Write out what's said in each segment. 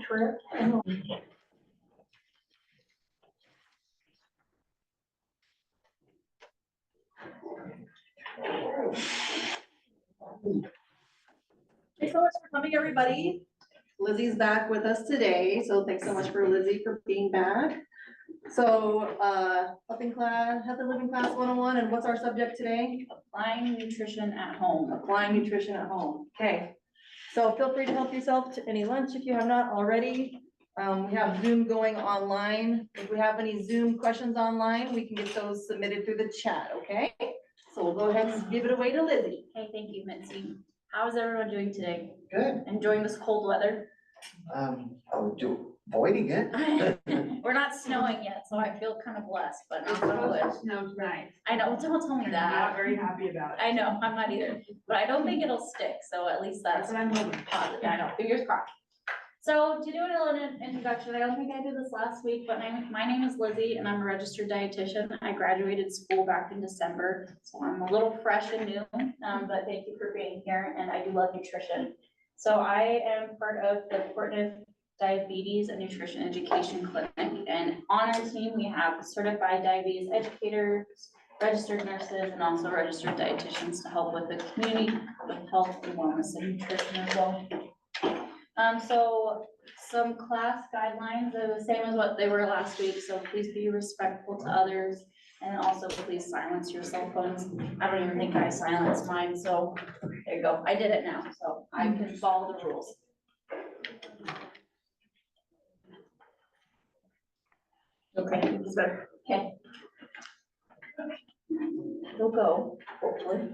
trip. Thanks so much for coming, everybody. Lizzie's back with us today, so thanks so much for Lizzie for being back. So, healthy living class 101, and what's our subject today? Applying nutrition at home. Applying nutrition at home. Okay. So feel free to help yourself to any lunch if you have not already. We have Zoom going online. If we have any Zoom questions online, we can get those submitted through the chat, okay? So we'll go ahead and give it away to Lizzie. Hey, thank you, Mitzi. How is everyone doing today? Good. Enjoying this cold weather? Avoiding it. We're not snowing yet, so I feel kind of blessed, but not so good. Snow tonight. I know, don't tell me I'm that. not very happy about it. I know, I'm not either, but I don't think it'll stick, so at least that's That's what I'm hoping. positive. I know, fingers crossed. So to do a little introduction, I don't think I did this last week, but my name is Lizzie and I'm a registered dietitian. I graduated school back in December, so I'm a little fresh and new, but thank you for being here, and I do love nutrition. So I am part of the Portland Diabetes and Nutrition Education Clinic, and on our team, we have certified diabetes educators, registered nurses, and also registered dietitians to help with the community with health and wellness and nutrition as well. So some class guidelines are the same as what they were last week, so please be respectful to others, and also please silence your cell phones. I don't even think I silenced mine, so there you go. I did it now, so I can follow the rules. Okay, this is better. Okay. It'll go, hopefully.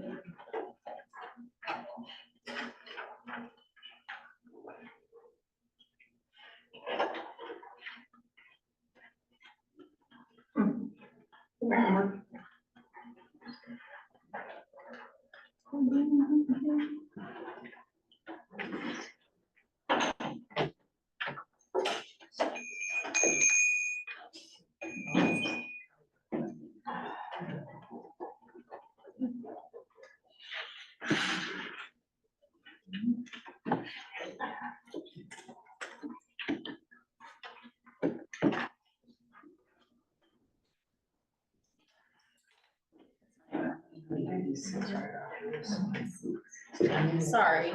Sorry.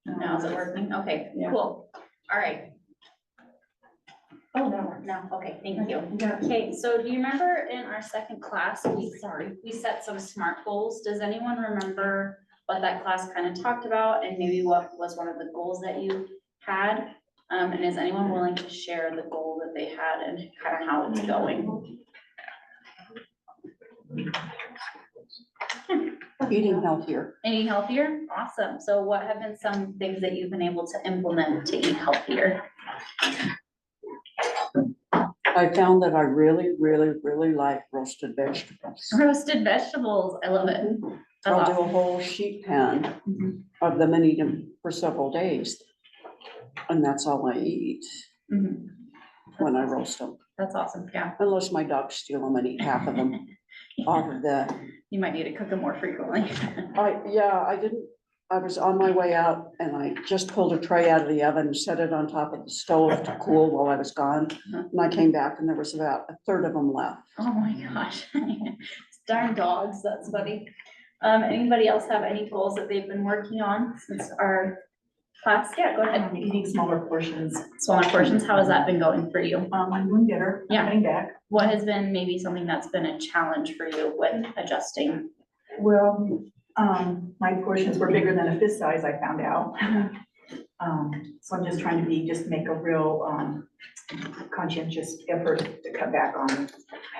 Now is it working? Okay, cool. All right. Oh, no, okay, thank you. Okay, so do you remember in our second class, we set some SMART goals? Does anyone remember what that class kind of talked about and maybe what was one of the goals that you had? And is anyone willing to share the goal that they had and kind of how it's going? Eating healthier. Eating healthier? Awesome. So what have been some things that you've been able to implement to eat healthier? I found that I really, really, really like roasted vegetables. Roasted vegetables. I love it. That's I'll do awesome. a whole sheet pan Mhm. of them and eat them for several days. And that's all I eat Mhm. when I roast them, That's awesome. Yeah. unless my dogs steal them and eat half of them off of the, You might need to cook them more frequently. I was on my way out and I just pulled a tray out of the oven, set it on top of the stove to cool while I was gone. And I came back and there was about a third of them left. Oh my gosh. Darn dogs. That's funny. Anybody else have any goals that they've been working on since our class? Yeah, go ahead. Eating smaller portions. Smaller portions. How has that been going for you? I'm doing better. Yeah. Cutting back. What has been maybe something that's been a challenge for you when adjusting? Well, my portions were bigger than a fist size, I found out. So I'm just trying to just make a real, conscientious effort to cut back on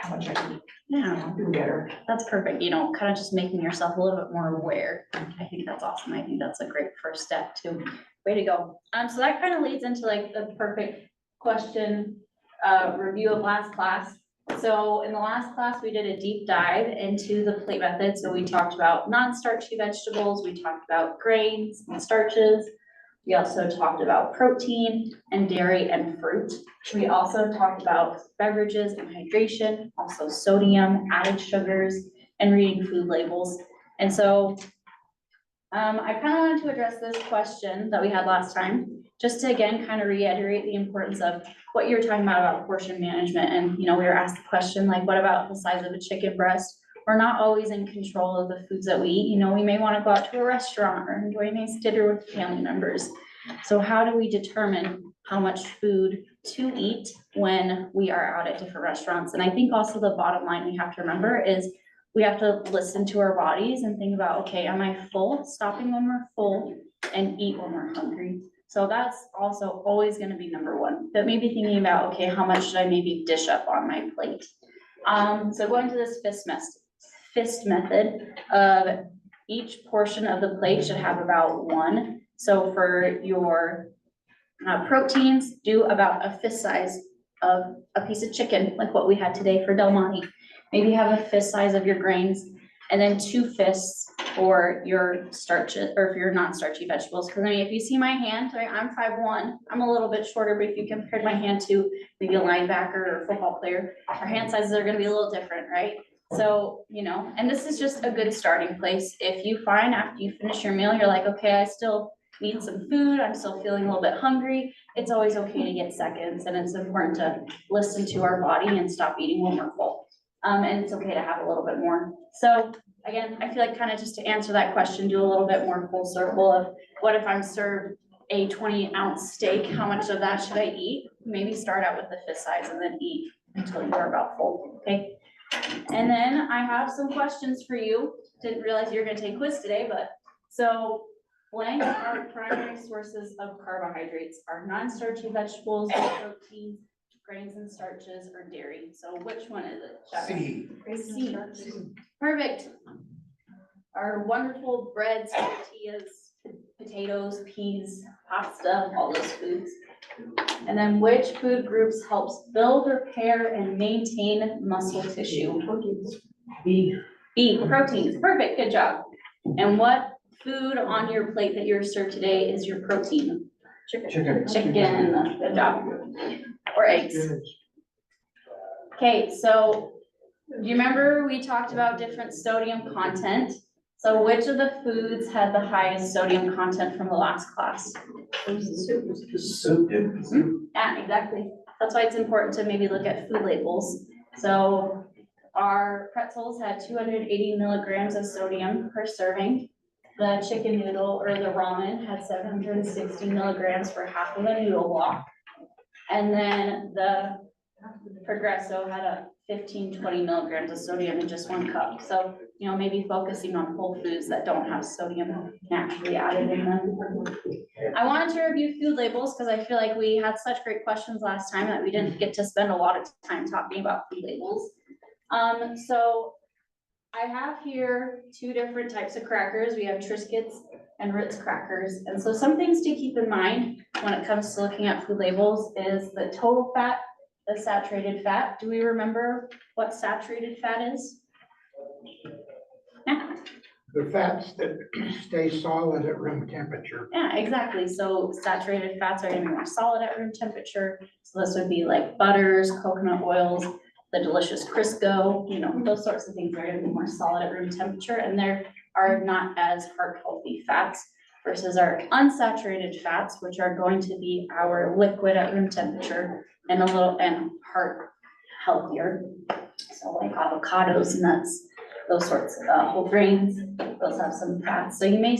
how much I eat. Yeah, I'm doing better. that's perfect. You know, kind of just making yourself a little bit more aware. I think that's awesome. I think that's a great first step too. Way to go. So that kind of leads into like the perfect question, review of last class. So in the last class, we did a deep dive into the plate method. So we talked about non-starchy vegetables, we talked about grains and starches. We also talked about protein and dairy and fruit. We also talked about beverages and hydration, also sodium, added sugars, and reading food labels. And so I kind of wanted to address this question that we had last time, just to again, kind of reiterate the importance of what you were talking about portion management. And, we were asked the question, like, what about the size of a chicken breast? We're not always in control of the foods that we eat. We may want to go out to a restaurant or enjoy a nice dinner with family members. So how do we determine how much food to eat when we are out at different restaurants? And I think also the bottom line we have to remember is we have to listen to our bodies and think about, okay, am I full? Stopping when we're full and eat when we're hungry. So that's also always gonna be number one, but maybe thinking about, okay, how much should I maybe dish up on my plate? So going to this fist method of each portion of the plate should have about one. So for your proteins, do about a fist size of a piece of chicken, like what we had today for Del Monte. Maybe have a fist size of your grains, and then 2 fists for your starches, or for your non-starchy vegetables. Because if you see my hand, right, I'm 5'1", I'm a little bit shorter, but if you compared my hand to maybe a linebacker or a football player, our hand sizes are gonna be a little different, right? So, and this is just a good starting place. If you find after you finish your meal, you're like, okay, I still need some food, I'm still feeling a little bit hungry, it's always okay to get seconds, and it's important to listen to our body and stop eating when we're full. And it's okay to have a little bit more. So again, I feel like kind of just to answer that question, do a little bit more full circle of what if I'm served a 20-ounce steak, how much of that should I eat? Maybe start out with the fist size and then eat until you're about full, okay? And then I have some questions for you. Didn't realize you were gonna take quiz today, but so blank are primary sources of carbohydrates, are non-starchy vegetables, proteins, grains and starches, or dairy. So which one is it? C. C. Perfect. Our wonderful breads, tortillas, potatoes, peas, pasta, all those foods. And then which food groups helps build, repair, and maintain muscle tissue? B. B, proteins. Perfect, good job. And what food on your plate that you're served today is your protein? Chicken. Chicken, good job. Or eggs. Okay, so do you remember we talked about different sodium content? So which of the foods had the highest sodium content from the last class? Soup. Yeah, exactly. That's why it's important to maybe look at food labels. So our pretzels had 280 milligrams of sodium per serving. The chicken noodle or the ramen had 760 milligrams for half of a noodle block. And then the Progresso had a 15-20 milligrams of sodium in just 1 cup. So, maybe focusing on whole foods that don't have sodium naturally added in them. I wanted to review food labels because I feel like we had such great questions last time that we didn't get to spend a lot of time talking about food labels. So I have here 2 different types of crackers. We have Triscuits and Ritz crackers. And so some things to keep in mind when it comes to looking at food labels is the total fat, the saturated fat. Do we remember what saturated fat is? Yeah. The fats that stay solid at room temperature. Yeah, exactly. So saturated fats are gonna be more solid at room temperature. So this would be like butters, coconut oils, the delicious Crisco, those sorts of things are gonna be more solid at room temperature, and there are not as heart healthy fats versus our unsaturated fats, which are going to be our liquid at room temperature and heart healthier. So like avocados, nuts, those sorts of whole grains, those have some fats. So you may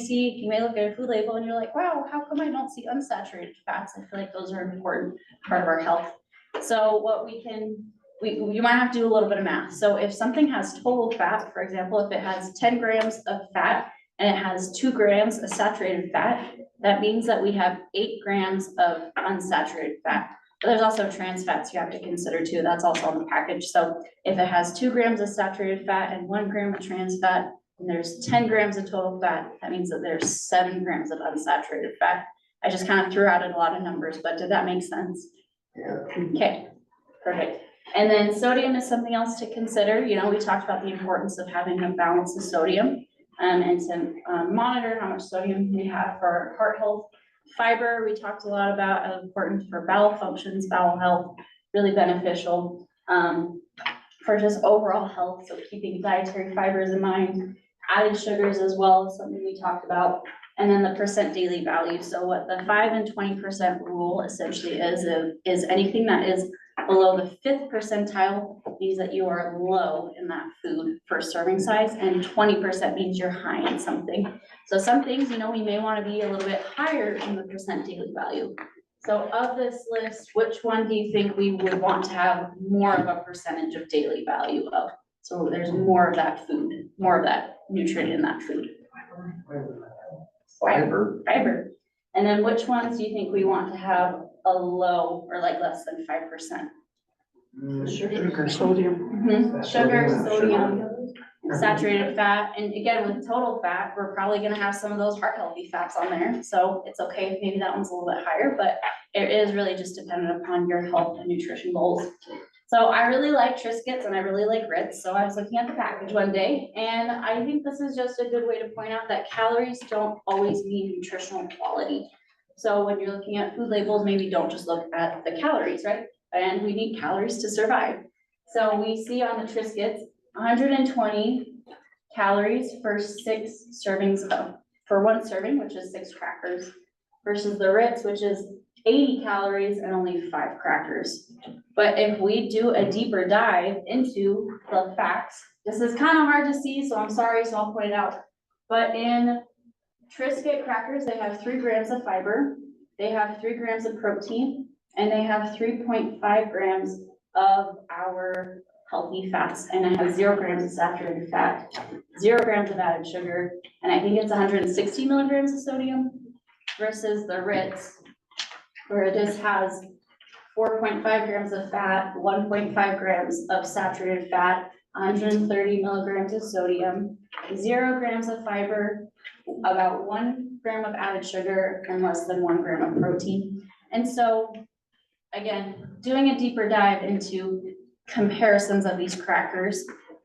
look at a food label and you're like, wow, how come I don't see unsaturated fats? I feel like those are an important part of our health. So what you might have to do a little bit of math. So if something has total fat, for example, if it has 10 grams of fat and it has 2 grams of saturated fat, that means that we have 8 grams of unsaturated fat. But there's also trans fats you have to consider too. That's also on the package. So if it has 2 grams of saturated fat and 1 gram of trans fat, and there's 10 grams of total fat, that means that there's 7 grams of unsaturated fat. I just kind of threw out a lot of numbers, but did that make sense? Yeah. Okay, perfect. And then sodium is something else to consider. We talked about the importance of having a balance of sodium and to monitor how much sodium we have for heart health. Fiber, we talked a lot about, important for bowel functions, bowel health, really beneficial for just overall health. So keeping dietary fibers in mind. added sugars as well, is something we talked about. And then the percent daily value. So what the 5 and 20% rule essentially is anything that is below the 5th percentile means that you are low in that food for serving size, and 20% means you're high in something. So some things, you know, we may want to be a little bit higher in the percent daily value. So of this list, which one do you think we would want to have more of a percentage of daily value of? So there's more of that food, more of that nutrient in that food. Fiber. Fiber. And then which ones do you think we want to have a low or like less than 5%? Sugar. Sodium. Sugar, sodium, saturated fat, and again, with total fat, we're probably gonna have some of those heart healthy fats on there, so it's okay if maybe that one's a little bit higher, but it is really just dependent upon your health and nutrition goals. So I really like Triscuits and I really like Ritz, so I was looking at the package one day, and I think this is just a good way to point out that calories don't always mean nutritional quality. So when you're looking at food labels, maybe don't just look at the calories, right? And we need calories to survive. So we see on the Triscuits, 120 calories for 6 servings for 1 serving, which is 6 crackers, versus the Ritz, which is 80 calories and only 5 crackers. But if we do a deeper dive into the facts, this is kind of hard to see, so I'm sorry, so I'll point it out. But in Triscuit crackers, they have 3 grams of fiber, they have 3 grams of protein, and they have 3.5 grams of our healthy fats, and it has 0 grams of saturated fat, 0 grams of added sugar, and I think it's 160 milligrams of sodium, versus the Ritz, where it just has 4.5 grams of fat, 1.5 grams of saturated fat, 130 milligrams of sodium, 0 grams of fiber, about 1 gram of added sugar, and less than 1 gram of protein. And so, again, doing a deeper dive into comparisons of these crackers,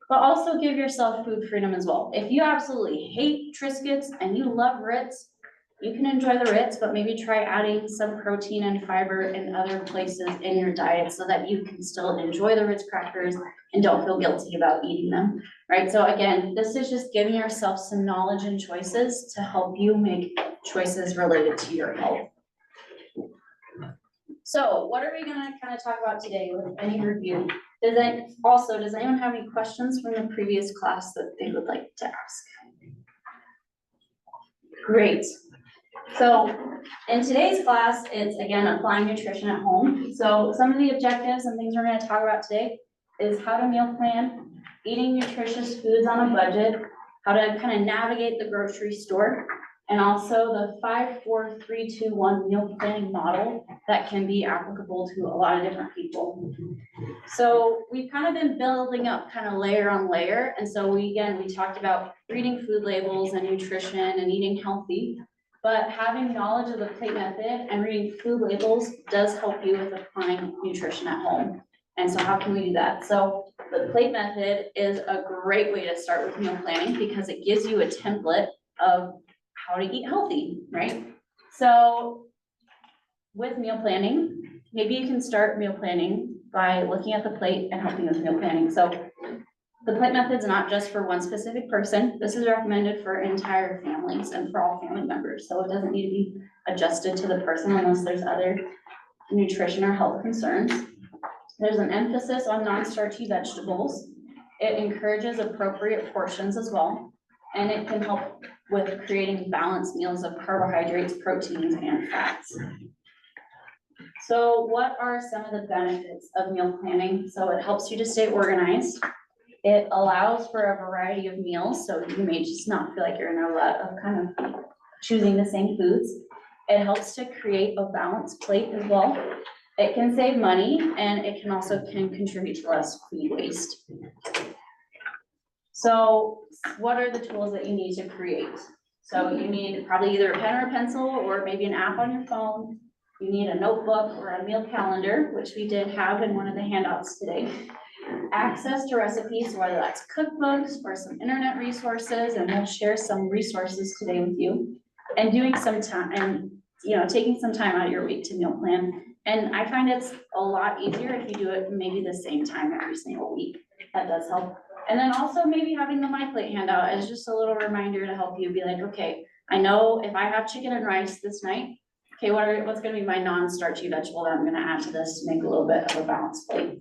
but also give yourself food freedom as well. If you absolutely hate Triscuits and you love Ritz, you can enjoy the Ritz, but maybe try adding some protein and fiber in other places in your diet so that you can still enjoy the Ritz crackers and don't feel guilty about eating them, right? So again, this is just giving yourself some knowledge and choices to help you make choices related to your health. So what are we gonna kind of talk about today with any review? Does anyone have any questions from the previous class that they would like to ask? Great. So in today's class, it's again, applying nutrition at home. So some of the objectives and things we're gonna talk about today is how to meal plan, eating nutritious foods on a budget, how to kind of navigate the grocery store, and also the 5, 4, 3, 2, 1 meal planning model that can be applicable to a lot of different people. So we've kind of been building up kind of layer on layer. And so we talked about reading food labels and nutrition and eating healthy, but having knowledge of the plate method and reading food labels does help you with applying nutrition at home. And so how can we do that? So the plate method is a great way to start with meal planning because it gives you a template of how to eat healthy, right? So with meal planning, maybe you can start meal planning by looking at the plate and helping with meal planning. So the plate method is not just for one specific person. This is recommended for entire families and for all family members. So it doesn't need to be adjusted to the person unless there's other nutrition or health concerns. There's an emphasis on non-starchy vegetables. It encourages appropriate portions as well. And it can help with creating balanced meals of carbohydrates, proteins, and fats. So what are some of the benefits of meal planning? So it helps you to stay organized. It allows for a variety of meals, so you may just not feel like you're in a rut of kind of choosing the same foods. It helps to create a balanced plate as well. It can save money, and it can also contribute to less food waste. So what are the tools that you need to create? So you need probably either a pen or a pencil, or maybe an app on your phone. You need a notebook or a meal calendar, which we did have in one of the handouts today. Access to recipes, whether that's cookbooks or some internet resources, and we'll share some resources today with you. And doing some time, and taking some time out of your week to meal plan. And I find it's a lot easier if you do it maybe the same time every single week. That does help. And then also maybe having the My Plate handout as just a little reminder to help you be like, okay, I know if I have chicken and rice this night, okay, what's gonna be my non-starchy vegetable that I'm gonna add to this to make a little bit of a balanced plate?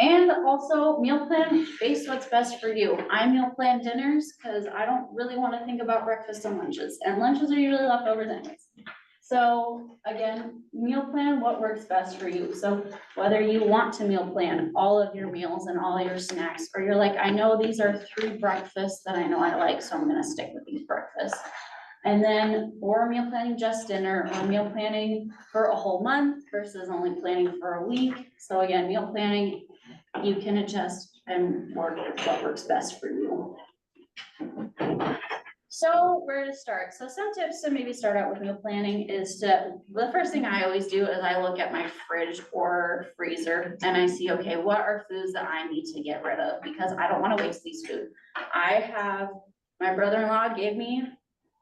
And also meal plan based what's best for you. I meal plan dinners because I don't really want to think about breakfast and lunches are usually leftovers anyways. So again, meal plan what works best for you. So whether you want to meal plan all of your meals and all your snacks, or you're like, I know these are 3 breakfasts that I know I like, so I'm gonna stick with these breakfasts. And then, or meal planning just dinner, or meal planning for a whole month versus only planning for a week. So again, meal planning, you can adjust and work with what works best for you. So where to start? So some tips to maybe start out with meal planning is the first thing I always do is I look at my fridge or freezer and I see, okay, what are foods that I need to get rid of? Because I don't want to waste these food. My brother-in-law gave me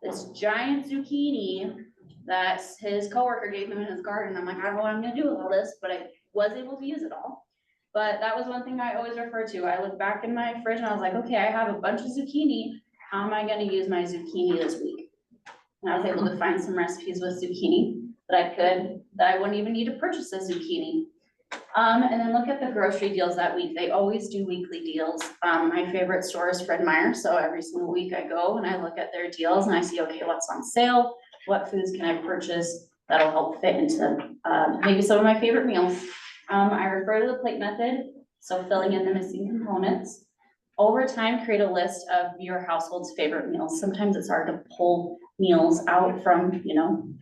this giant zucchini that his coworker gave him in his garden. I'm like, I don't know what I'm gonna do with all this, but I was able to use it all. But that was one thing I always refer to. I looked back in my fridge and I was like, okay, I have a bunch of zucchini. How am I gonna use my zucchini this week? And I was able to find some recipes with zucchini that I wouldn't even need to purchase a zucchini. And then look at the grocery deals that week. They always do weekly deals. My favorite store is Fred Meyer. So every single week I go and I look at their deals and I see, okay, what's on sale? What foods can I purchase that'll help fit into maybe some of my favorite meals? I refer to the plate method. So filling in the missing components. Over time, create a list of your household's favorite meals. Sometimes it's hard to pull meals out from,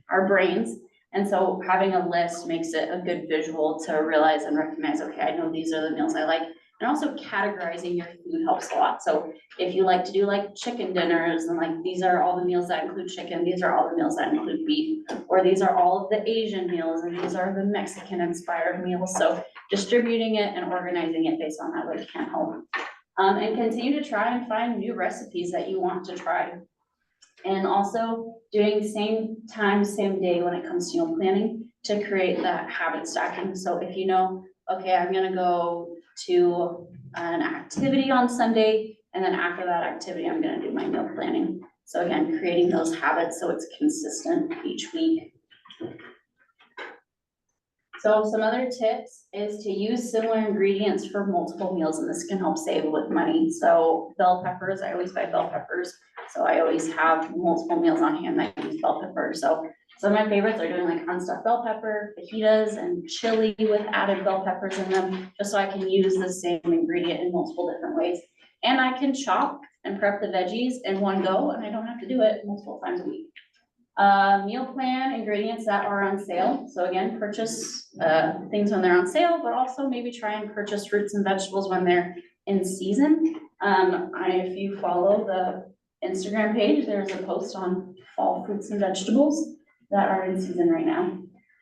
our brains. And so having a list makes it a good visual to realize and recognize, okay, I know these are the meals I like. And also categorizing your food helps a lot. So if you like to do like chicken dinners and like, these are all the meals that include chicken, these are all the meals that include beef, or these are all of the Asian meals and these are the Mexican inspired meals. So distributing it and organizing it based on that really can help. And continue to try and find new recipes that you want to try. And also doing same time, same day when it comes to meal planning to create that habit stacking. So if you know, okay, I'm gonna go to an activity on Sunday, and then after that activity, I'm gonna do my meal planning. So again, creating those habits so it's consistent each week. So some other tips is to use similar ingredients for multiple meals, and this can help save with money. So bell peppers, I always buy bell peppers. So I always have multiple meals on hand that use bell pepper. So some of my favorites are doing like unstuffed bell pepper, fajitas, and chili with added bell peppers in them, just so I can use the same ingredient in multiple different ways. And I can chop and prep the veggies in one go, and I don't have to do it multiple times a week. Meal plan ingredients that are on sale. So again, purchase things when they're on sale, but also maybe try and purchase fruits and vegetables when they're in season. If you follow the Instagram page, there's a post on fall fruits and vegetables that are in season right now.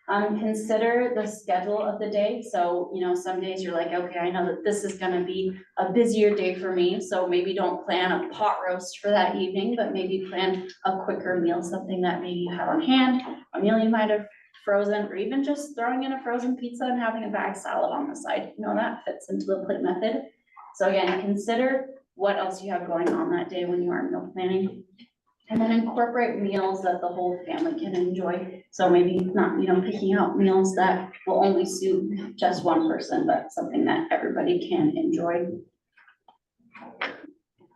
Consider the schedule of the day. So, some days you're like, okay, I know that this is gonna be a busier day for me. So maybe don't plan a pot roast for that evening, but maybe plan a quicker meal, something that maybe you have on hand, a meal you might have frozen, or even just throwing in a frozen pizza and having a bag salad on the side. That fits into the plate method. So again, consider what else you have going on that day when you are meal planning. And then incorporate meals that the whole family can enjoy. So maybe not, picking out meals that will only suit just one person, but something that everybody can enjoy.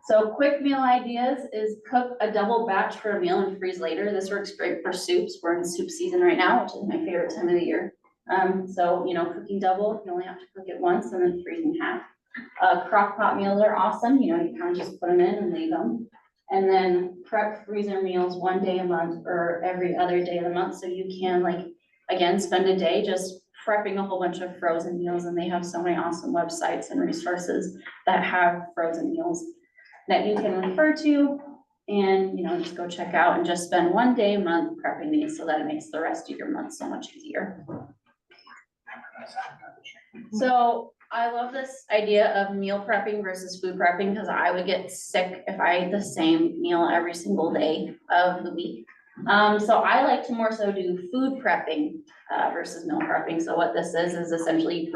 So quick meal ideas is cook a double batch for a meal and freeze later. This works great for soups. We're in soup season right now, which is my favorite time of the year. So, cooking double, you only have to cook it once and then freeze in half. Crock pot meals are awesome. You kind of just put them in and leave them. And then prep freezer meals 1 day a month or every other day of the month. So you can again, spend a day just prepping a whole bunch of frozen meals, and they have so many awesome websites and resources that have frozen meals that you can refer to and, just go check out and just spend 1 day a month prepping these so that it makes the rest of your month so much easier. So I love this idea of meal prepping versus food prepping because I would get sick if I ate the same meal every single day of the week. So I like to more so do food prepping versus meal prepping. So what this is essentially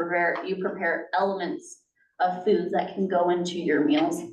you prepare elements of foods that can go into your meals.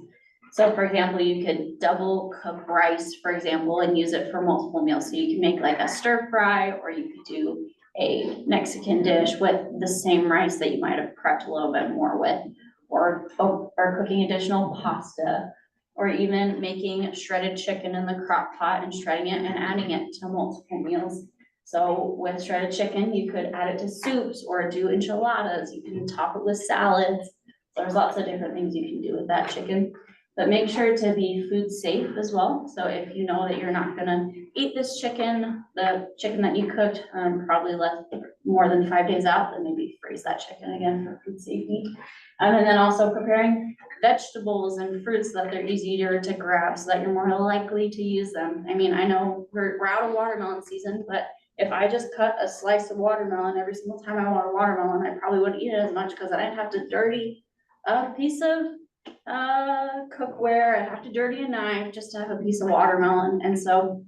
So for example, you could double cook rice, for example, and use it for multiple meals. So you can make like a stir fry, or you could do a Mexican dish with the same rice that you might have prepped a little bit more with, or cooking additional pasta, or even making shredded chicken in the crock pot and shredding it and adding it to multiple meals. So with shredded chicken, you could add it to soups or do enchiladas. You can top it with salads. There's lots of different things you can do with that chicken. But make sure to be food safe as well. So if you know that you're not gonna eat this chicken, the chicken that you cooked, probably left more than 5 days out, then maybe freeze that chicken again for food safety. And then also preparing vegetables and fruits so that they're easier to grab so that you're more likely to use them. I mean, I know we're out of watermelon season, but if I just cut a slice of watermelon every single time I want a watermelon, I probably wouldn't eat it as much because I'd have to dirty a piece of cookware, I'd have to dirty a knife just to have a piece of watermelon. And so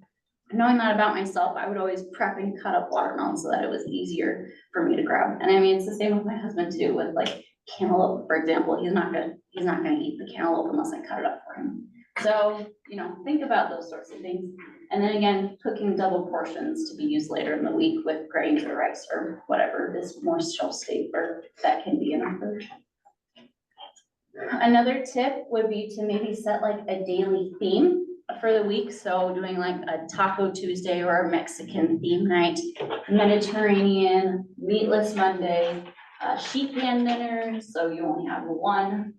knowing that about myself, I would always prep and cut up watermelon so that it was easier for me to grab. And I mean, it's the same with my husband too, with like cantaloupe, for example. He's not gonna eat the cantaloupe unless I cut it up for him. So, you know, think about those sorts of things. And then again, cooking double portions to be used later in the week with grains or rice or whatever is more shelf stable, that can be enough. Another tip would be to maybe set like a daily theme for the week. So doing like a Taco Tuesday or a Mexican theme night, Mediterranean, meatless Monday, sheet pan dinner. So you only have one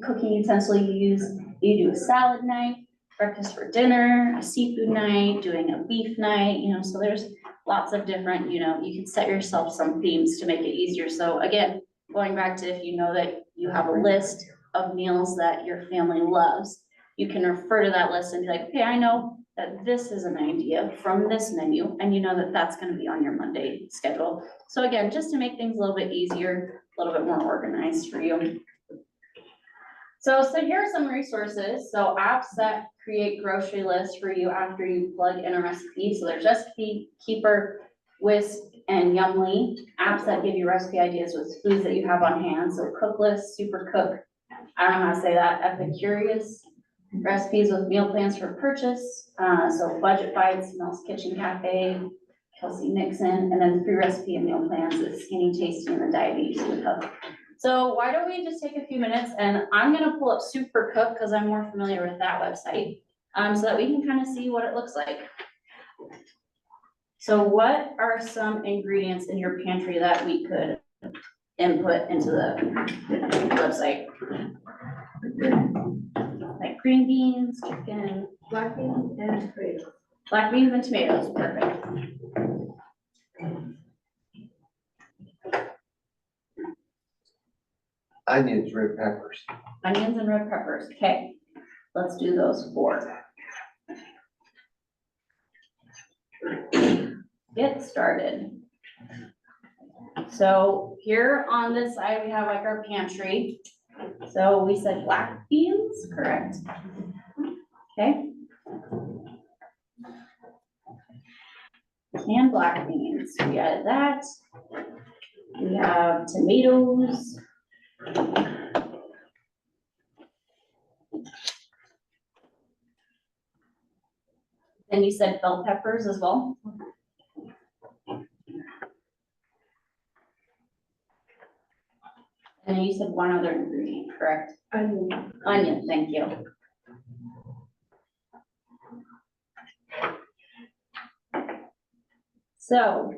cooking utensil you use. You do a salad night, breakfast for dinner, a seafood night, doing a beef night, you know, so there's lots of different, you know, you can set yourself some themes to make it easier. So again, going back to if you know that you have a list of meals that your family loves, you can refer to that list and be like, okay, I know that this is an idea from this menu, and you know that that's gonna be on your Monday schedule. So again, just to make things a little bit easier, a little bit more organized for you. So here are some resources. So apps that create grocery lists for you after you plug in a recipe. So there's Recipe Keeper, Whisk, and Yumly, apps that give you recipe ideas with foods that you have on hand. So Cooklist, Super Cook, I don't know how to say that, Epicurious, recipes with meal plans for purchase. So Budget Bites, Mel's Kitchen Cafe, Kelsey Nixon, and then the free recipe and meal plans is Skinny, Tasty, and the Diabetes Food Hub. So why don't we just take a few minutes, and I'm gonna pull up Super Cook because I'm more familiar with that website, so that we can kind of see what it looks like. So what are some ingredients in your pantry that we could input into the website? Like green beans, chicken, Black beans and tomatoes. black beans and tomatoes, perfect. Onions, red peppers. Onions and red peppers, okay, let's do those 4. Get started. So here on this side, we have like our pantry. So we said black beans, correct? Okay. And black beans, we added that. We have tomatoes. And you said bell peppers as well? And then you said one other ingredient, correct? Onion. Onion, thank you. So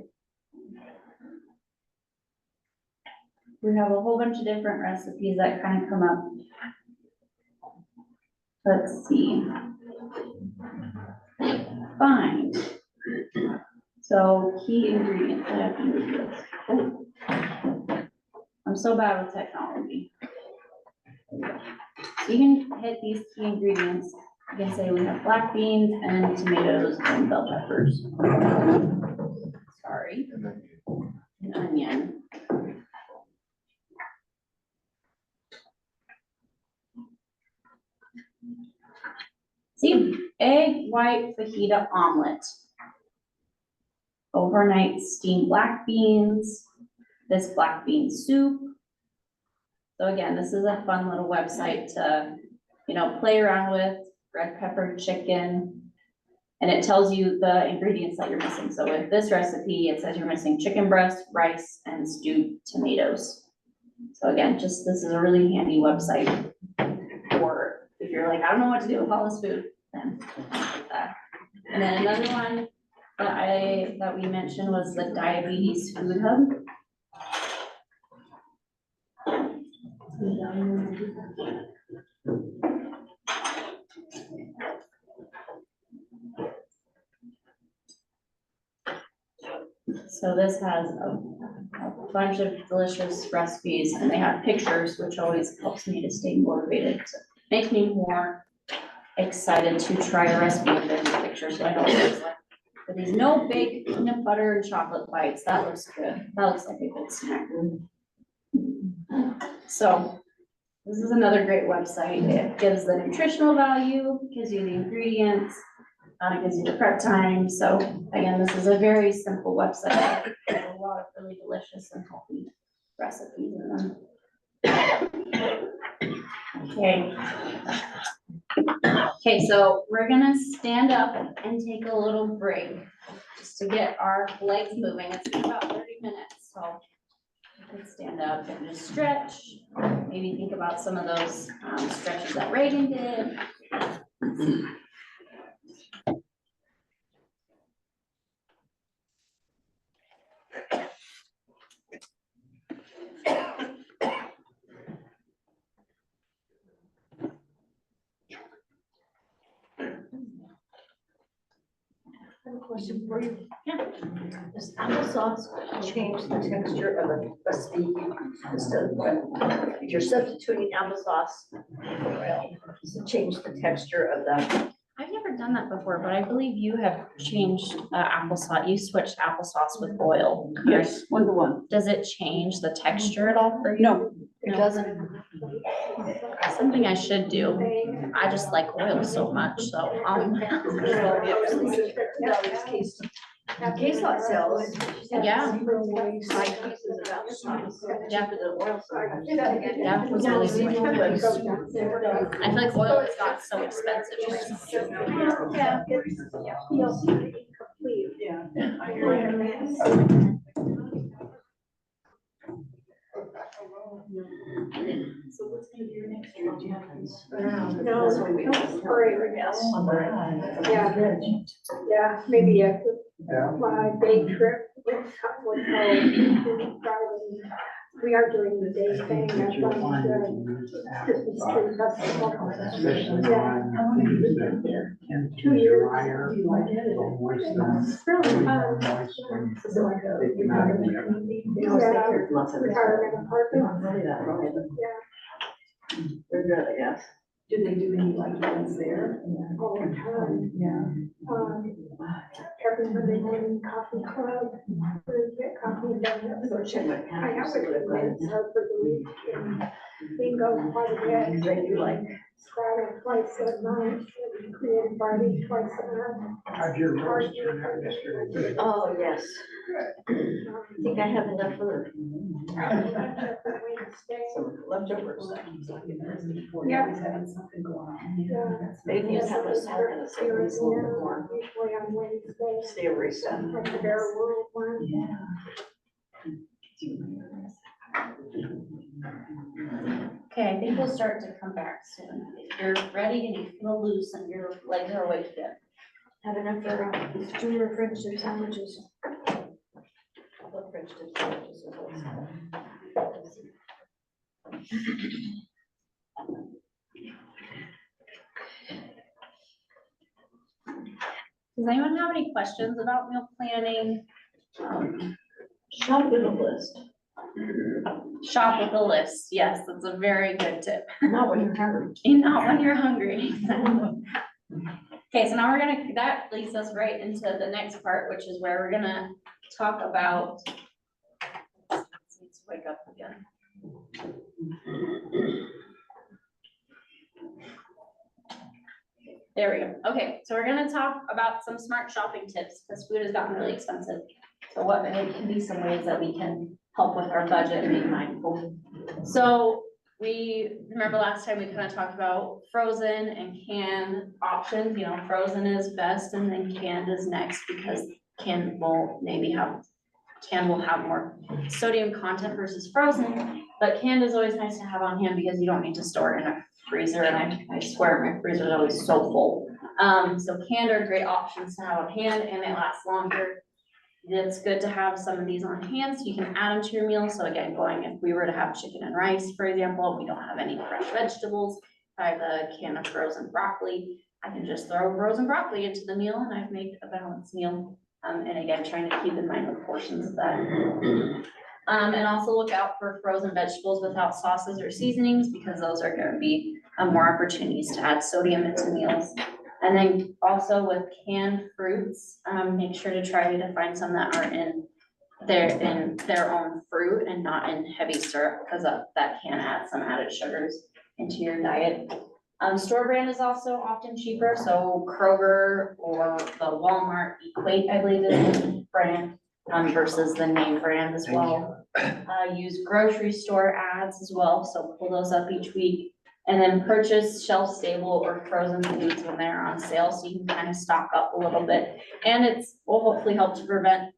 we have a whole bunch of different recipes that kind of come up. Let's see. Find. So key ingredients that I have to use this. Oh. I'm so bad with technology. So you can hit these key ingredients. You can say we have black beans and tomatoes and bell peppers. Sorry. An onion. See, egg white fajita omelet. Overnight steamed black beans. This black bean soup. So again, this is a fun little website to, you know, play around with, red pepper chicken. And it tells you the ingredients that you're missing. So with this recipe, it says you're missing chicken breast, rice, and stewed tomatoes. So again, just, this is a really handy website for, if you're like, I don't know what to do with all this food, then like that. And then another one that we mentioned was the Diabetes Food Hub. So this has a bunch of delicious recipes and they have pictures, which always helps me to stay motivated. So makes me more excited to try a recipe if there's a picture, so I know what it looks like. But these no bake peanut butter and chocolate bites, that looks good. That looks like a good snack. So this is another great website. It gives the nutritional value, gives you the ingredients, gives you the prep time. So again, this is a very simple website. There's a lot of really delicious and healthy recipes in them. Okay. Okay, so we're gonna stand up and take a little break just to get our legs moving. It's been about 30 minutes, so you can stand up and just stretch. Maybe think about some of those stretches that Reagan did. I have a question for you. Yeah. Does applesauce change the texture of a recipe? If you're substituting applesauce for oil, does it change the texture of the? I've never done that before, but I believe you have changed applesauce. You switched applesauce with oil. Correct? Yes, 1 to 1. Does it change the texture at all for you? No, It doesn't. Something I should do. I just like oil so much, so Case lot sells. Yeah. 5 pieces of applesauce. Yeah. Cheaper than oil. Yeah, it's really sweet. I feel like oil has got so expensive recently. Yeah. So what's gonna be your next year? Do you have these? No, spring, yes. Yeah, maybe a day trip with we are doing the day thing. That you'll find that you use the especially on there. 2 years. Drier, Do you like it? so moist and It's really fun. moist when So like a, they come out of there. Lots of. Retirement apartment. Not really that wrong. Yeah. They're good, I guess. Do they do any like events there? All the time. Yeah. Every Monday morning coffee club, we get coffee and donuts. So check my I calendar. have see it what I've got in in there. for the week and bingo quite a bit. They do like. Scrabble twice a month, and creative Barbie twice a month. How'd your roast turn out yesterday? Oh, yes. I think I have enough for. Some leftovers. So I can rest before Yeah. always having something going on. Yeah. That's- They need to have a salt and a savory, a little bit more Usually on Wednesday, savory stuff. like the Bear World one. Yeah. Okay, I think we'll start to come back soon. If you're ready and you feel loose and your legs are awake again. Have enough for junior French dip sandwiches. Love French dip sandwiches as well. Does anyone have any questions about meal planning? Shop with a list. Shop with a list. Yes, that's a very good tip. Not when you're hungry. And not when you're hungry. Okay, so now that leads us right into the next part, which is where we're gonna talk about. Let's wake up again. There we go. Okay, so we're gonna talk about some smart shopping tips because food has gotten really expensive. So what can be some ways that we can help with our budget and be mindful. So we, remember last time we kind of talked about frozen and canned options, you know, frozen is best and then canned is next because canned will maybe have, canned will have more sodium content versus frozen, but canned is always nice to have on hand because you don't need to store it in a freezer, and I swear my freezer is always so full. So canned are great options to have on hand and they last longer. It's good to have some of these on hand so you can add them to your meal. So again, if we were to have chicken and rice, for example, we don't have any fresh vegetables. I have a can of frozen broccoli. I can just throw frozen broccoli into the meal and I've made a balanced meal. And again, trying to keep in mind the portions of that. And also look out for frozen vegetables without sauces or seasonings because those are going to be more opportunities to add sodium into meals. And then also with canned fruits, make sure to try to find some that are in their own fruit and not in heavy syrup because that can add some added sugars into your diet. Store brand is also often cheaper, so Kroger or the Walmart Equate, I believe is the brand, versus the name brand as well. Use grocery store ads as well, so pull those up each week. And then purchase shelf stable or frozen foods when they're on sale, so you can kind of stock up a little bit. And will hopefully help to prevent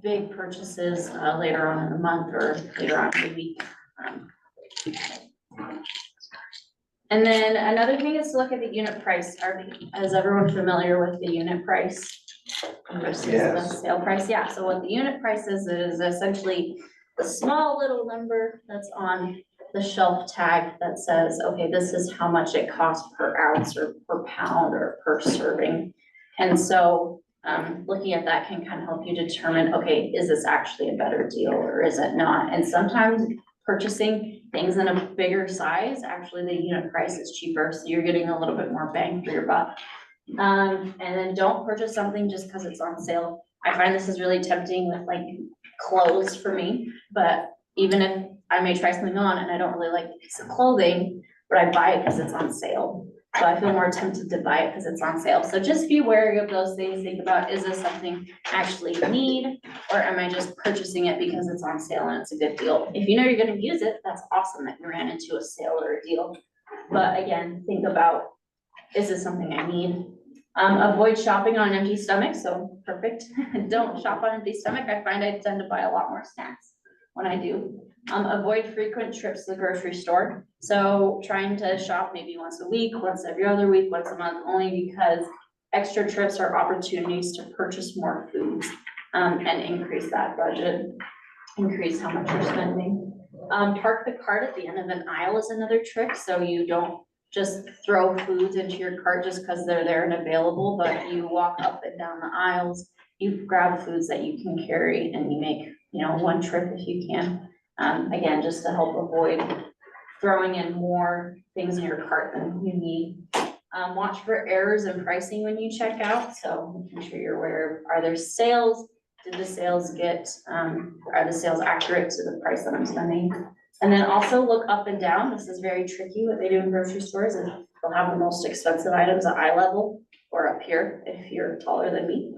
big purchases later on in the month or later on in the week. And then another thing is to look at the unit price. Is everyone familiar with the unit price versus the Yes. sale price? Yeah, so what the unit price is essentially the small little number that's on the shelf tag that says, okay, this is how much it costs per ounce or per pound or per serving. And so looking at that can kind of help you determine, okay, is this actually a better deal or is it not? And sometimes purchasing things in a bigger size, actually the unit price is cheaper, so you're getting a little bit more bang for your buck. And then don't purchase something just because it's on sale. I find this is really tempting with like clothes for me, but even if I may try something on and I don't really like the piece of clothing, but I buy it because it's on sale. So I feel more tempted to buy it because it's on sale. So just be wary of those things. Think about, is this something I actually need, or am I just purchasing it because it's on sale and it's a good deal? If you know you're gonna use it, that's awesome that you ran into a sale or a deal. But again, think about, is this something I need? Avoid shopping on an empty stomach, so perfect. Don't shop on an empty stomach. I find I tend to buy a lot more snacks when I do. Avoid frequent trips to the grocery store. So trying to shop maybe once a week, once every other week, once a month, only because extra trips are opportunities to purchase more foods and increase that budget, increase how much you're spending. Park the cart at the end of an aisle is another trick, so you don't just throw foods into your cart just because they're there and available, but you walk up and down the aisles, you grab foods that you can carry and you make, one trip if you can. Again, just to help avoid throwing in more things in your cart than you need. Watch for errors in pricing when you check out. So making sure you're aware of, are there sales? Did the sales are the sales accurate to the price that I'm spending? And then also look up and down. This is very tricky. What they do in grocery stores is they'll have the most expensive items at eye level or up here if you're taller than me.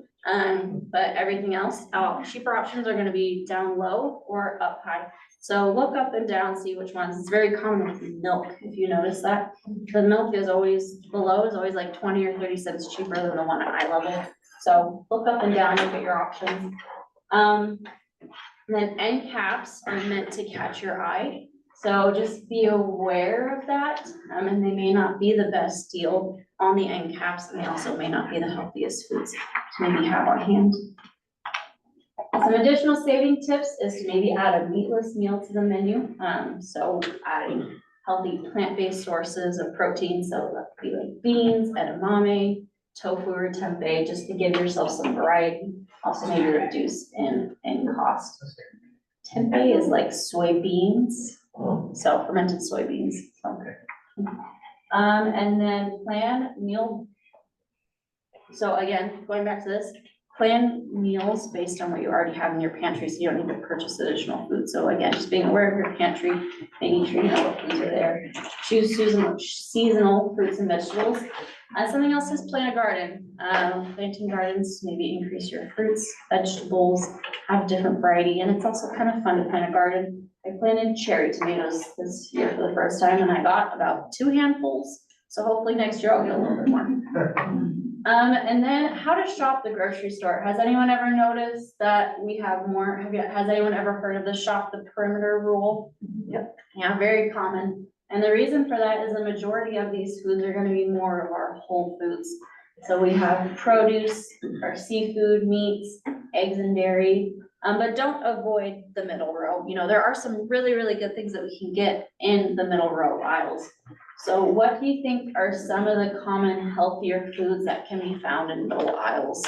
But everything else, cheaper options are gonna be down low or up high. So look up and down, see which ones. It's very common with milk, if you notice that. The milk is always, below is always like 20 or 30 cents cheaper than the one at eye level. So look up and down, look at your options. And then end caps are meant to catch your eye. So just be aware of that. And they may not be the best deal on the end caps, and they also may not be the healthiest foods to maybe have on hand. Some additional saving tips is to maybe add a meatless meal to the menu. So adding healthy plant-based sources of protein. So that could be like beans, edamame, tofu or tempeh, just to give yourself some variety. Also maybe reduce in cost. Tempeh is like soybeans, so fermented soybeans. And then plan meal. So again, going back to this, plan meals based on what you already have in your pantry, so you don't need to purchase additional food. So again, just being aware of your pantry, making sure you know what foods are there. Choose seasonal fruits and vegetables. Something else is plant a garden. Planting gardens, maybe increase your fruits, vegetables, have different variety, and it's also kind of fun to plant a garden. I planted cherry tomatoes this year for the first time and I got about 2 handfuls. So hopefully next year I'll get a little bit more. And then how to shop the grocery store. Has anyone ever noticed that we have more, has anyone ever heard of the shop the perimeter rule? Yep. Yeah, very common. And the reason for that is the majority of these foods are gonna be more of our whole foods. So we have produce, our seafood, meats, eggs and dairy, but don't avoid the middle row. You know, there are some really, really good things that we can get in the middle row aisles. So what do you think are some of the common healthier foods that can be found in middle aisles?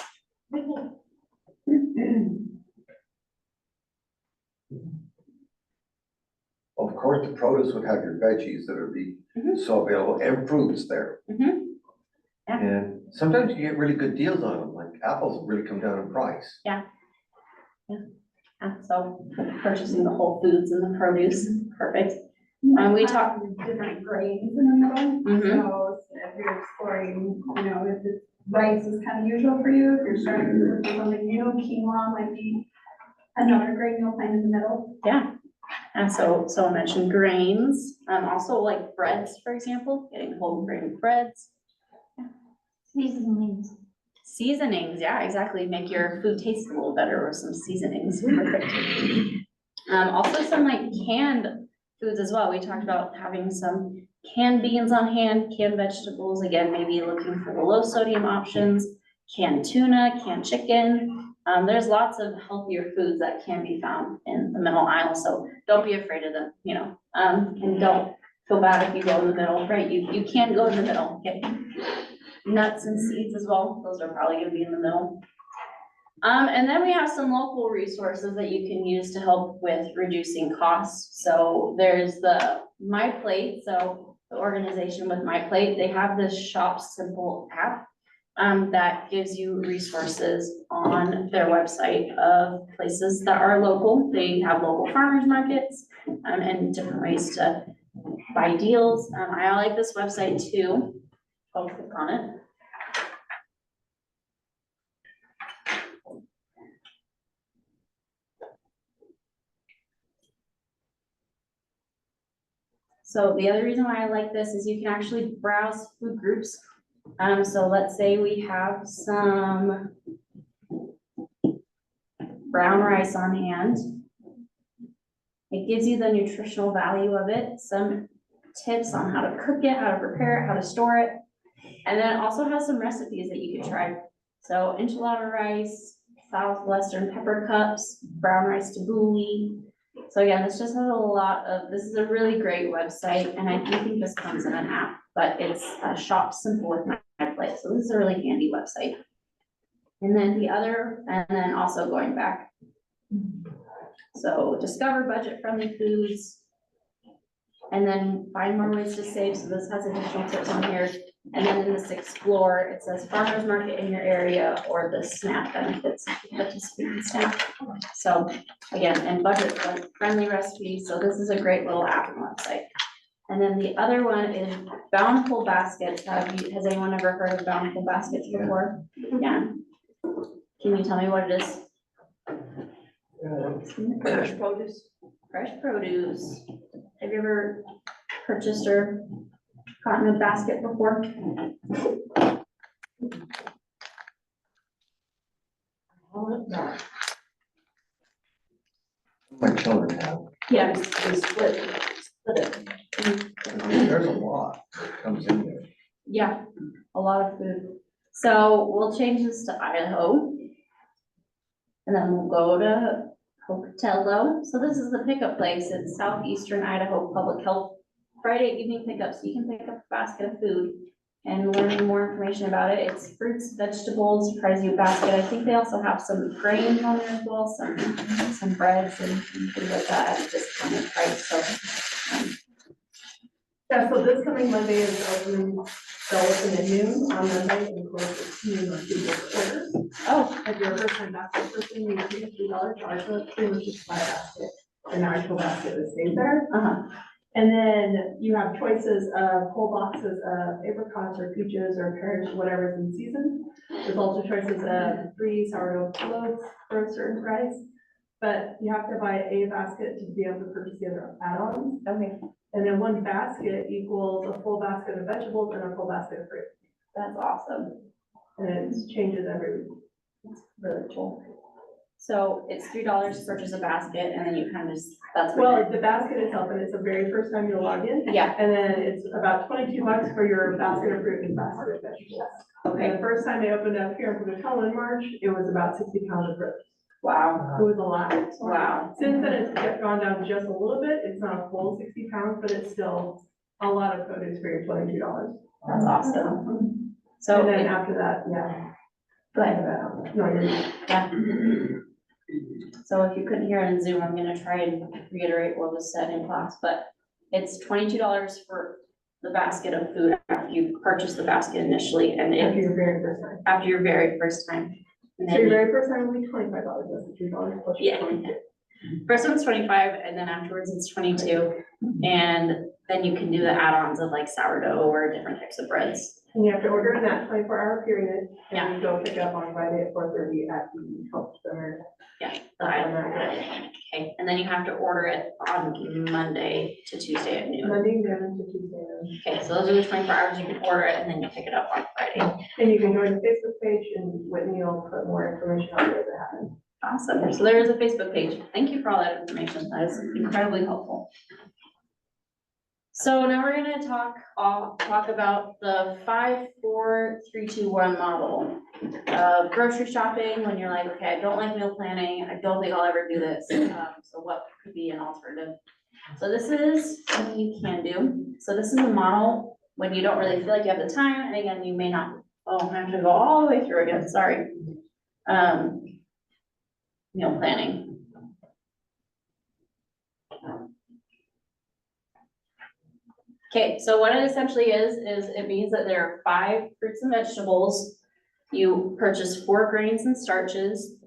Of course, the produce would have your veggies that are be so available and fruits there. Mhm. Yeah. And sometimes you get really good deals on them, like apples really come down in price. So purchasing the whole foods and the produce, perfect. We talked. Different grains in the middle. Mhm. So if you're exploring, you know, if it's rice is kind of usual for you, if you're starting to look for something new, quinoa might be another grain you'll find in the middle. Yeah, and so I mentioned grains, also like breads, for example, getting whole grain breads. Seasonings. Seasonings, yeah, exactly, make your food taste a little better with some seasonings, perfect. Also some like canned foods as well, we talked about having some canned beans on hand, canned vegetables, again, maybe looking for the low sodium options, canned tuna, canned chicken. There's lots of healthier foods that can be found in the middle aisle, so don't be afraid of them, you know, and don't feel bad if you go in the middle, right? You can go in the middle, okay? Nuts and seeds as well, those are probably gonna be in the middle. And then we have some local resources that you can use to help with reducing costs. So there's the My Plate, so the organization with My Plate, they have this Shop Simple app that gives you resources on their website of places that are local. They have local farmers markets and different ways to buy deals. I like this website too. I'll click on it. So the other reason why I like this is you can actually browse food groups. So let's say we have some brown rice on hand. It gives you the nutritional value of it, some tips on how to cook it, how to prepare it, how to store it. And then it also has some recipes that you could try. So enchilada rice, southwestern pepper cups, brown rice tabbouleh. So again, this just has a lot of, this is a really great website, and I do think this comes in an app, but it's Shop Simple with My Plate. So this is a really handy website. And then also going back. So discover budget friendly foods. And then find more ways to save. So this has additional tips on here. And then in this explore, it says farmers market in your area or the SNAP benefits, participate in SNAP. So again, and budget friendly recipes. So this is a great little app and website. And then the other one is Bountiful Baskets. Has anyone ever heard of Bountiful Baskets before? Yeah. Can you tell me what it is? Fresh produce. Fresh produce. Have you ever purchased or gotten a basket before? My children have, Yes. They split it. there's a lot that comes in there. Yeah, a lot of food. So we'll change this to Idaho. And then we'll go to Pocatello. So this is the pickup place. It's Southeastern Idaho Public Health. Friday evening pickup, so you can pick up a basket of food and learn more information about it. It's fruits, vegetables, surprise you basket. I think they also have some grains on there as well, some breads and things like that at a discounted price, so. Yeah, so this coming Monday is open, they'll open at noon on Monday and close at noon on Tuesday orders. Oh, If you're a first time basket person, you pay a $3 charge, so it's pretty much just buy a basket, an actual basket that stays there. And then you have choices of whole boxes of apricots or peaches or pears, whatever's in season. There's also choices of free sourdough loaves for a certain price. but you have to buy a basket to be able to purchase the other add-ons. Okay, And then one basket equals a full basket of vegetables and a full basket of fruit. that's awesome. And it changes every week. It's really cool. So it's $3 to purchase a basket and then you kind of just, that's Well, what. it's the basket itself, and it's the very first time you log in. Yeah, And then it's about $22 for your basket of fruit and basket of vegetables. And okay, the first time they opened up here in Pocatello in March, it was about 60 pounds of fruit. wow, It was a lot. wow, Since then, it's gone down just a little bit. It's not a full 60 pounds, but it's still a lot of produce for your $22. that's awesome. So, And then after that, yeah. go ahead. No, you're. Yeah. So if you couldn't hear it in Zoom, I'm gonna try and reiterate what was said in class, but it's $22 for the basket of food after you purchase the basket initially and After it, your very first time. after your very first time. And So your then, very first time will be $25, that's the $3 plus. your Yeah. 22. first one's 25 and then afterwards it's 22. And then you can do the add-ons of like sourdough or different types of breads. And you have to order in that 24-hour period. Yeah. And you go pick up on Friday at 4:30 at the health center. Yeah. On that. Okay, and then you have to order it on Monday to Tuesday at noon. Monday, noon to Tuesday. noon. Okay, so those are the 24 hours you can order it and then you pick it up on Friday. And you can join the Facebook page and Whitney will put more information out there that happens. Awesome, so there is a Facebook page. Thank you for all that information. That is incredibly helpful. So now we're gonna talk about the 5, 4, 3, 2, 1 model. Grocery shopping, when you're like, okay, I don't like meal planning, I don't think I'll ever do this, so what could be an alternative? So this is something you can do. So this is a model when you don't really feel like you have the time, and again, you may not, oh, I have to go all the way through again, sorry. Meal planning. Okay, so what it essentially is it means that there are 5 fruits and vegetables. You purchase 4 grains and starches,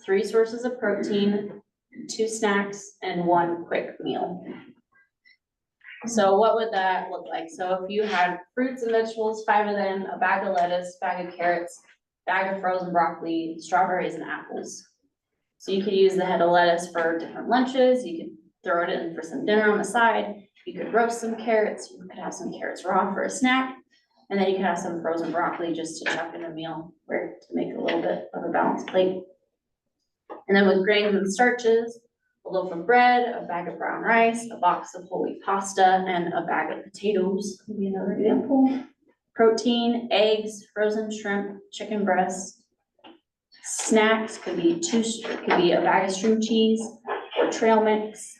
3 sources of protein, 2 snacks, and 1 quick meal. So what would that look like? So if you had fruits and vegetables, 5 of them, a bag of lettuce, bag of carrots, bag of frozen broccoli, strawberries, and apples. So you could use the head of lettuce for different lunches, you could throw it in for some dinner on the side, you could roast some carrots, you could have some carrots raw for a snack, and then you could have some frozen broccoli just to chuck in a meal or to make a little bit of a balanced plate. And then with grains and starches, a loaf of bread, a bag of brown rice, a box of whole wheat pasta, and a bag of potatoes would be another example. Protein, eggs, frozen shrimp, chicken breast. Snacks could be a bag of string cheese or trail mix.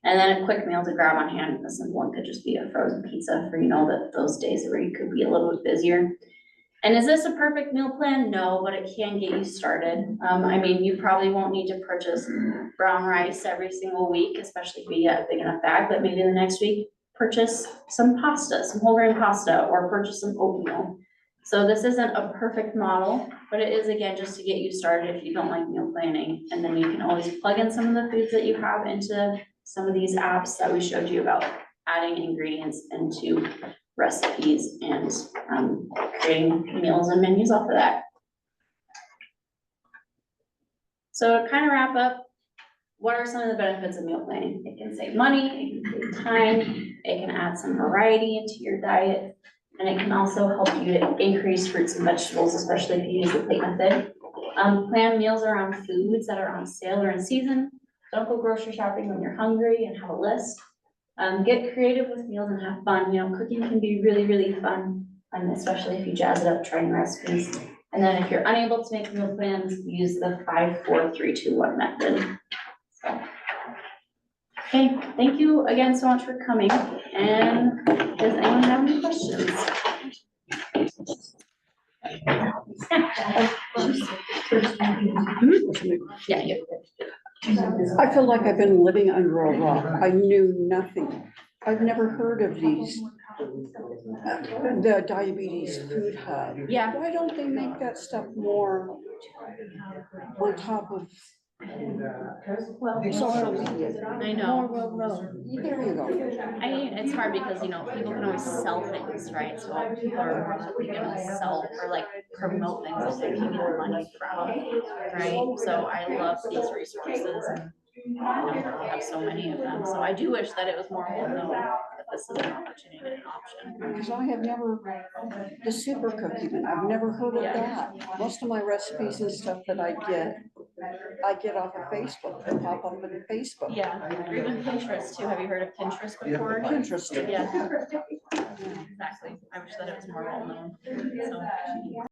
And then a quick meal to grab on hand. The simple one could just be a frozen pizza for, those days where you could be a little bit busier. And is this a perfect meal plan? No, but it can get you started. I mean, you probably won't need to purchase brown rice every single week, especially if you get a big enough bag, but maybe the next week, purchase some pasta, some whole grain pasta, or purchase some oatmeal. So this isn't a perfect model, but it is, again, just to get you started if you don't like meal planning. And then you can always plug in some of the foods that you have into some of these apps that we showed you about adding ingredients into recipes and creating meals and menus off of that. So to kind of wrap up, what are some of the benefits of meal planning? It can save money, it can save time, it can add some variety into your diet, and it can also help you to increase fruits and vegetables, especially if you use the plate method. Plan meals around foods that are on sale or in season. Don't go grocery shopping when you're hungry and have a list. Get creative with meals and have fun. Cooking can be really, really fun, especially if you jazz it up trying recipes. And then if you're unable to make meal plans, use the 5, 4, 3, 2, 1 method. So, okay, thank you again so much for coming. And does anyone have any questions? Yeah, you. I feel like I've been living under a rock. I knew nothing. I've never heard of these, the diabetes food hub. Yeah. Why don't they make that stuff more on top of And, Social media. I know. There you go. I mean, it's hard because, you know, people can always sell things, right? So people are more likely gonna sell or like promote things that they can get money from, right? So I love these resources and you know, we have so many of them. So I do wish that it was more well known that this is an opportunity and an option. Because I have never, the super cook even, I've never heard of that. Most of my recipes and stuff that I get off of Facebook, they pop up in Facebook. Yeah, or even Pinterest too. Have you heard of Pinterest before? Pinterest. Yeah. Exactly. I wish that it was more well known, so.